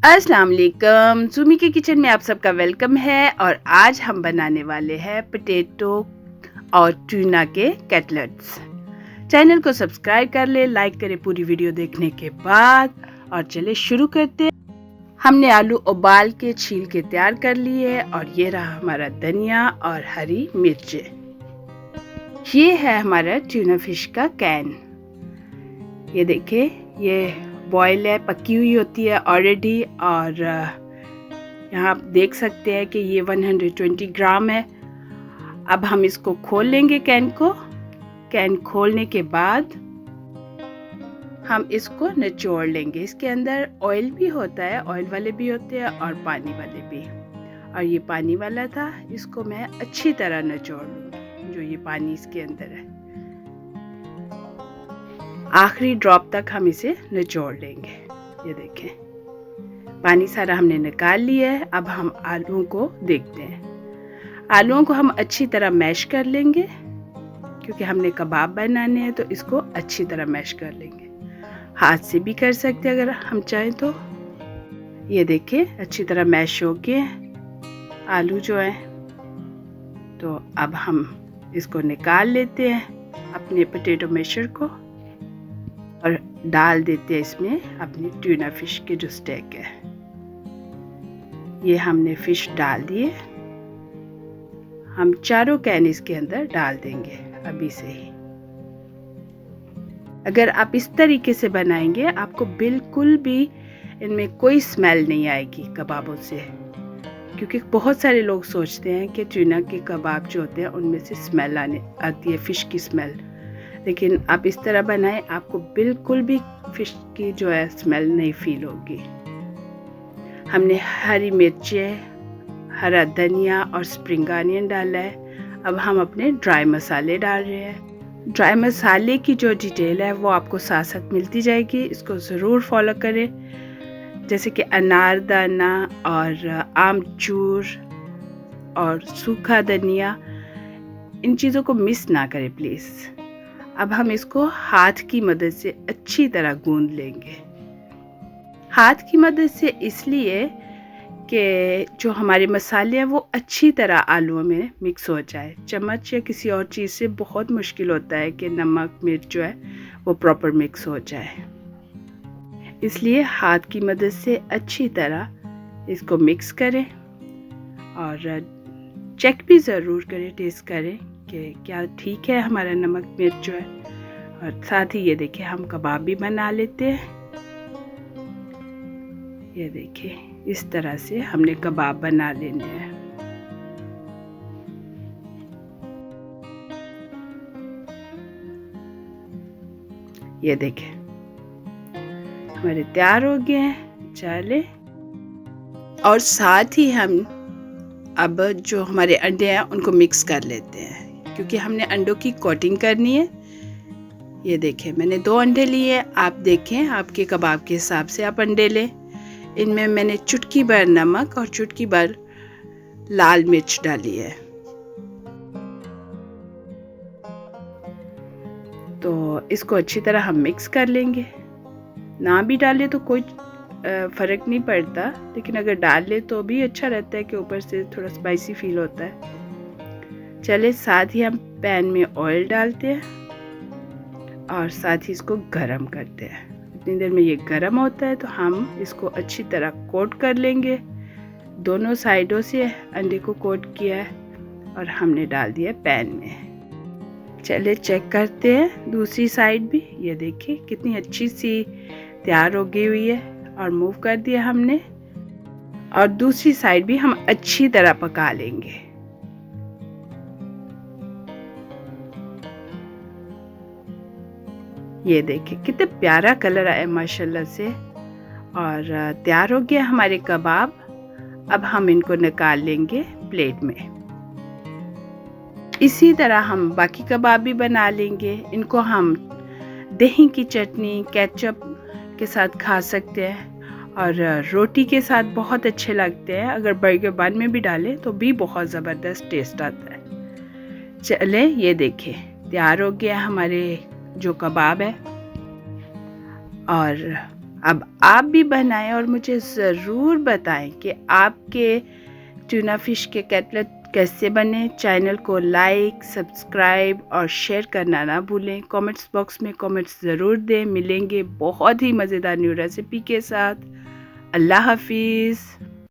अस्सलाम वालेकुम। सुमी के किचन में आप सबका वेलकम है और आज हम बनाने वाले हैं पोटैटो और ट्यूना के कटलेट्स। चैनल को सब्सक्राइब कर ले, लाइक करें पूरी वीडियो देखने के बाद और चले शुरू करते हैं। हमने आलू उबाल के छील के तैयार कर लिए और ये रहा हमारा धनिया और हरी मिर्चें। ये है हमारा ट्यूना फिश का कैन। ये देखिए, ये बॉयल है, पकी हुई होती है ऑलरेडी और यहाँ आप देख सकते हैं कि ये 120 ग्राम है। अब हम इसको खोल लेंगे कैन को। कैन खोलने के बाद हम इसको निचोड़ लेंगे। इसके अंदर ऑयल भी होता है, ऑयल वाले भी होते हैं और पानी वाले भी। और ये पानी वाला था, इसको मैं अच्छी तरह निचोड़ लूँगी। जो ये पानी इसके अंदर है, आखिरी ड्रॉप तक हम इसे निचोड़ लेंगे। ये देखें, पानी सारा हमने निकाल लिया है। अब हम आलूओं को देखते हैं। आलूओं को हम अच्छी तरह मैश कर लेंगे क्योंकि हमने कबाब बनाने हैं, तो इसको अच्छी तरह मैश कर लेंगे। हाथ से भी कर सकते हैं अगर हम चाहें तो। ये देखिए, अच्छी तरह मैश हो गए आलू जो है। तो अब हम इसको निकाल लेते हैं अपने पोटैटो मैशर को और डाल देते हैं इसमें अपनी ट्यूना फिश के जो स्टेक है। ये हमने फिश डाल दिए। हम चारों कैन इसके अंदर डाल देंगे अभी से ही। अगर आप इस तरीके से बनाएंगे, आपको बिल्कुल भी इनमें कोई स्मेल नहीं आएगी कबाबों से, क्योंकि बहुत सारे लोग सोचते हैं कि ट्यूना के कबाब जो होते हैं उनमें से स्मेल आती है, फिश की स्मेल। लेकिन आप इस तरह बनाएं, आपको बिल्कुल भी फिश की जो है स्मेल नहीं फील होगी। हमने हरी मिर्चें, हरा धनिया और स्प्रिंग अनियन डाला है। अब हम अपने ड्राई मसाले डाल रहे हैं। ड्राई मसाले की जो डिटेल है वो आपको साथ साथ मिलती जाएगी, इसको ज़रूर फॉलो करें। जैसे कि अनारदाना और आमचूर और सूखा धनिया, इन चीज़ों को मिस ना करें प्लीज़। अब हम इसको हाथ की मदद से अच्छी तरह गूंद लेंगे। हाथ की मदद से इसलिए कि जो हमारे मसाले हैं वो अच्छी तरह आलूओं में मिक्स हो जाए। चम्मच या किसी और चीज़ से बहुत मुश्किल होता है कि नमक मिर्च जो है वो प्रॉपर मिक्स हो जाए। इसलिए हाथ की मदद से अच्छी तरह इसको मिक्स करें और चेक भी ज़रूर करें, टेस्ट करें कि क्या ठीक है हमारा नमक मिर्च जो है। और साथ ही ये देखिए, हम कबाब भी बना लेते हैं। ये देखिए, इस तरह से हमने कबाब बना लेने हैं। ये देखिए, हमारे तैयार हो गए हैं। चले, और साथ ही हम अब जो हमारे अंडे हैं उनको मिक्स कर लेते हैं, क्योंकि हमने अंडों की कोटिंग करनी है। ये देखें, मैंने 2 अंडे लिए। आप देखें, आपके कबाब के हिसाब से आप अंडे लें। इनमें मैंने चुटकी भर नमक और चुटकी भर लाल मिर्च डाली है। तो इसको अच्छी तरह हम मिक्स कर लेंगे। ना भी डालें तो कोई फ़र्क नहीं पड़ता, लेकिन अगर डाल ले तो भी अच्छा रहता है कि ऊपर से थोड़ा स्पाइसी फील होता है। चले, साथ ही हम पैन में ऑयल डालते हैं और साथ ही इसको गरम करते हैं। इतनी देर में ये गरम होता है तो हम इसको अच्छी तरह कोट कर लेंगे। दोनों साइडों से अंडे को कोट किया है और हमने डाल दिया पैन में। चले चेक करते हैं दूसरी साइड भी। ये देखिए, कितनी अच्छी सी तैयार हो गई हुई है और मूव कर दिया हमने। और दूसरी साइड भी हम अच्छी तरह पका लेंगे। ये देखिए, कितने प्यारा कलर आया माशाल्लाह से। और तैयार हो गया हमारे कबाब। अब हम इनको निकाल लेंगे प्लेट में। इसी तरह हम बाकी कबाब भी बना लेंगे। इनको हम दही की चटनी, केचप के साथ खा सकते हैं और रोटी के साथ बहुत अच्छे लगते हैं। अगर बर्गर बन में भी डालें तो भी बहुत ज़बरदस्त टेस्ट आता है। चले, ये देखें, तैयार हो गया हमारे जो कबाब है। और अब आप भी बनाएं और मुझे ज़रूर बताएं कि आपके ट्यूना फ़िश के कटलेट कैसे बने। चैनल को लाइक, सब्सक्राइब और शेयर करना ना भूलें। कमेंट्स बॉक्स में कमेंट्स ज़रूर दें। मिलेंगे बहुत ही मज़ेदार न्यू रेसिपी के साथ। अल्लाह हाफिज़।